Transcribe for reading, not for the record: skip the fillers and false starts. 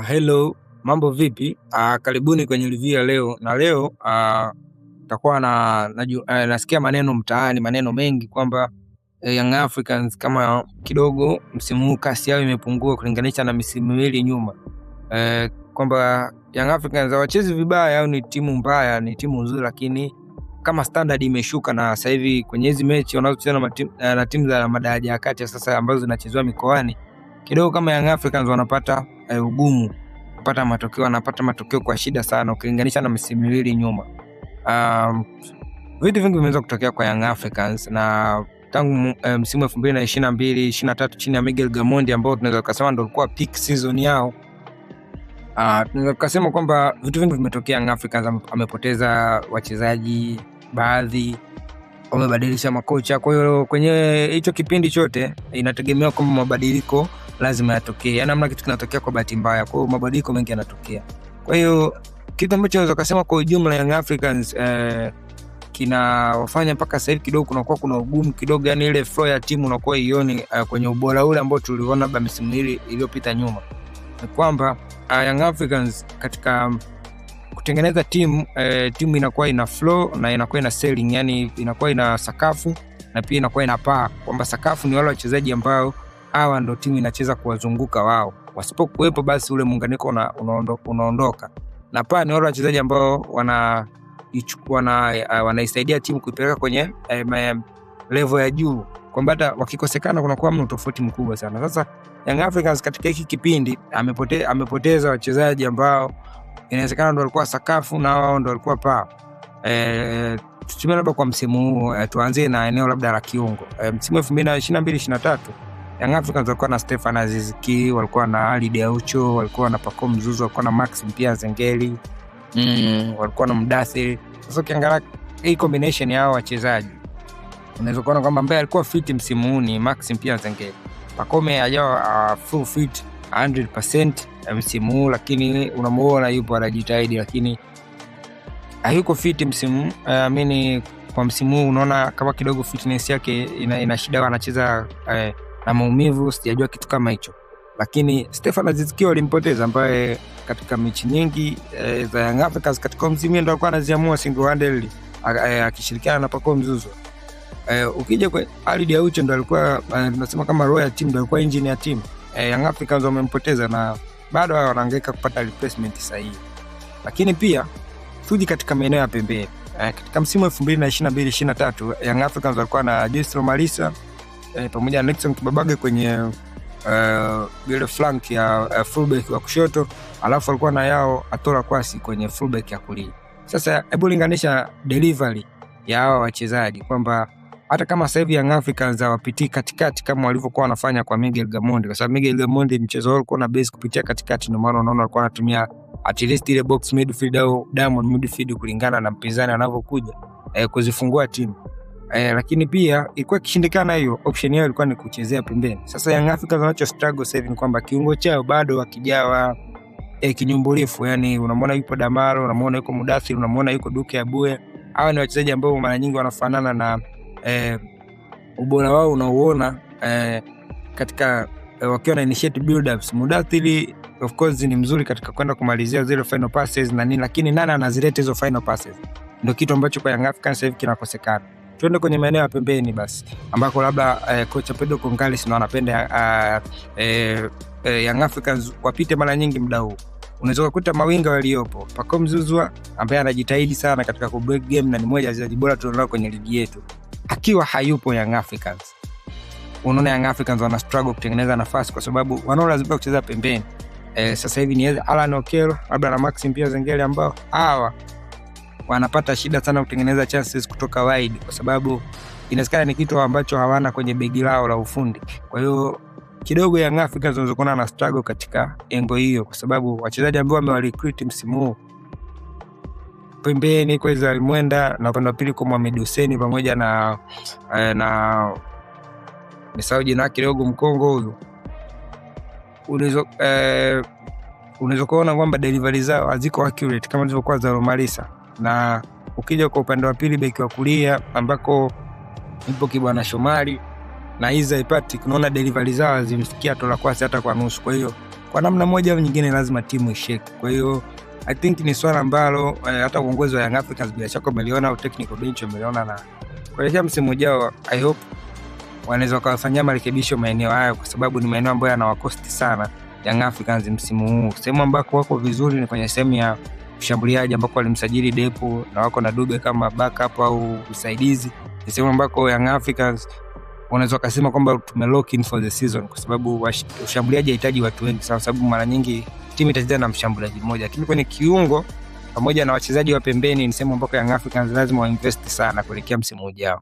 Hello, mambo vipi? Karibuni kwenye review ya leo. Na leo takuwa nasikia maneno mtaani, maneno mengi kwamba Young Africans kama kidogo msimu huu kasi yao imepungua kulinganisha na misimu miwili nyuma. Kwamba Young Africans hawachezi vibaya au ni timu mbaya, ni timu nzuri, lakini kama standard imeshuka, na sasa hivi kwenye hizi mechi wanazocheza na timu za madaraja ya kati sasa ambazo zinachezwa mikoani, kidogo kama Young Africans wanapata ugumu kupata matokeo, wanapata matokeo kwa shida sana ukilinganisha na misimu miwili nyuma. Vitu vingi vimeweza kutokea kwa Young Africans na tangu msimu 2022-23 chini ya Miguel Gamondi ambao tunaweza kusema ndio ilikuwa peak season yao. Tunaweza kusema kwamba vitu vingi vimetokea. Young Africans amepoteza wachezaji, baadhi wamebadilisha makocha. Kwa hiyo kwenye hicho kipindi chote inategemea kwamba mabadiliko lazima yatokee. Yaani hamna kitu kinatokea kwa bahati mbaya. Kwa hiyo mabadiliko mengi yanatokea. Kwa hiyo kitu ambacho naweza kusema kwa ujumla Young Africans kinawafanya mpaka sasa hivi kidogo kunakuwa kuna ugumu kidogo, yani ile flow ya timu unakuwa ioni kwenye ubora ule ambao tuliona labda misimu ile iliyopita nyuma. Ni kwamba Young Africans katika kutengeneza timu inakuwa ina flow na inakuwa ina ceiling, yani inakuwa ina sakafu na pia inakuwa ina paa, kwamba sakafu ni wale wachezaji ambao hawa ndio timu inacheza kuwazunguka wao, wasipokuwepo basi ule muunganiko unaondoka, na paa ni wale wachezaji ambao wanaisaidia timu kuipeleka kwenye level ya juu, kwamba hata wakikosekana kunakuwa mna tofauti mkubwa sana. Sasa Young Africans katika hiki kipindi amepoteza wachezaji ambao inawezekana ndio walikuwa sakafu na wao ndio walikuwa paa. Tutumie labda kwa msimu huu, tuanzie na eneo labda la kiungo. Msimu 2022-23 Young Africans walikuwa na Stefan Aziz Ki, walikuwa na Ali Diaucho, walikuwa na Pacome Zouzoua, walikuwa na Maxim Pia Zengeli, walikuwa na Mdathir. Sasa ukiangalia hii combination ya hao wachezaji unaweza kuona kwamba ambaye alikuwa fit msimu huu ni Maxim Pia Zengeli. Pacome hajawa full fit 100% msimu huu, lakini unamuona yupo anajitahidi, lakini hayuko fit msimu. Kwa msimu huu unaona kama kidogo fitness yake ina shida, anacheza na maumivu, sijajua kitu kama hicho. Lakini Stefan Aziz Ki alimpoteza, ambaye katika mechi nyingi za Young Africans katika msimu ndio alikuwa anaziamua single handedly akishirikiana na Pacome Zouzoua. Ukija kwa Ali Diaucho ndio alikuwa tunasema kama roho ya timu, ndio alikuwa engine ya timu. Young Africans wamempoteza na bado wanahangaika kupata replacement sahihi. Lakini pia tuji katika maeneo ya pembeni. Katika msimu 2022-23 Young Africans walikuwa na Jesro Malisa pamoja na Nixon Kibabage kwenye ile flank ya fullback wa kushoto, alafu walikuwa na yao Atola Kwasi kwenye fullback ya kulia. Sasa hebu linganisha delivery ya hao wachezaji, kwamba hata kama sasa hivi Young Africans hawapitii katikati kama walivyokuwa wanafanya kwa Miguel Gamondi, kwa sababu Miguel Gamondi mchezo wao ulikuwa na base kupitia katikati, ndio maana unaona alikuwa anatumia at least ile box midfield au diamond midfield kulingana na mpinzani anavyokuja kuzifungua timu. Lakini pia ilikuwa kishindikana hiyo, option yao ilikuwa ni kuchezea pembeni. Sasa Young Africans wanacho struggle sasa hivi ni kwamba kiungo chao bado hakijawa kinyumbulifu, yani unamwona yupo Damaro, unamwona yuko Mudathir, unamwona yuko Duke Abuye. Hawa ni wachezaji ambao mara nyingi wanafanana na ubora wao unaoona katika wakiwa na initiate build ups. Mudathir of course ni mzuri katika kwenda kumalizia zile final passes na nini, lakini nani anazileta hizo final passes? Ndio kitu ambacho kwa Young Africans sasa hivi kinakosekana. Tuende kwenye maeneo ya pembeni basi, ambako labda kocha Pedro Gonzalez na anapenda Young Africans wapite mara nyingi muda huu. Unaweza kukuta mawinga waliopo Pacome Zouzoua ambaye anajitahidi sana katika ku break game na ni mmoja wa wachezaji bora tunao kwenye ligi yetu, akiwa hayupo Young Africans unaona Young Africans wana struggle kutengeneza nafasi, kwa sababu wanaolazimika kucheza pembeni sasa hivi ni Alan Okello labda na Maxim Pia Zengeli, ambao hawa wanapata shida sana kutengeneza chances kutoka wide, kwa sababu inawezekana ni kitu ambacho hawana kwenye begi lao la ufundi. Kwa hiyo kidogo Young Africans wanaweza kuona na struggle katika engo hiyo, kwa sababu wachezaji ambao wamewarecruit msimu huu pembeni kwa Israel Mwenda na upande wa pili kwa Mohamed Hussein pamoja na nisahau jina kidogo Mkongo huyu, unaweza kuona kwamba delivery zao haziko accurate kama zilivyokuwa za Romalisa. Na ukija kwa upande wa pili beki wa kulia ambako ipo Kibwana Shomari na Iza Ipati, kunaona delivery zao zimfikia Atola Kwasi hata kwa nusu. Kwa hiyo kwa namna moja au nyingine lazima timu ishake. Kwa hiyo I think ni swala ambalo hata uongozi wa Young Africans bila shaka umeliona, au technical bench umeliona, na kuelekea msimu ujao I hope wanaweza kufanyia marekebisho maeneo haya, kwa sababu ni maeneo ambayo yanawakosti sana Young Africans msimu huu. Sehemu ambako wako vizuri ni kwenye sehemu ya ushambuliaji ambako walimsajili Depo na wako na Dube kama backup au usaidizi. Ni sehemu ambako Young Africans unaweza kusema kwamba tumelock in for the season, kwa sababu ushambuliaji hahitaji watu wengi, sababu mara nyingi timu itacheza na mshambuliaji mmoja. Lakini kwenye kiungo pamoja na wachezaji wa pembeni ni sehemu ambako Young Africans lazima wainvest sana kuelekea msimu ujao.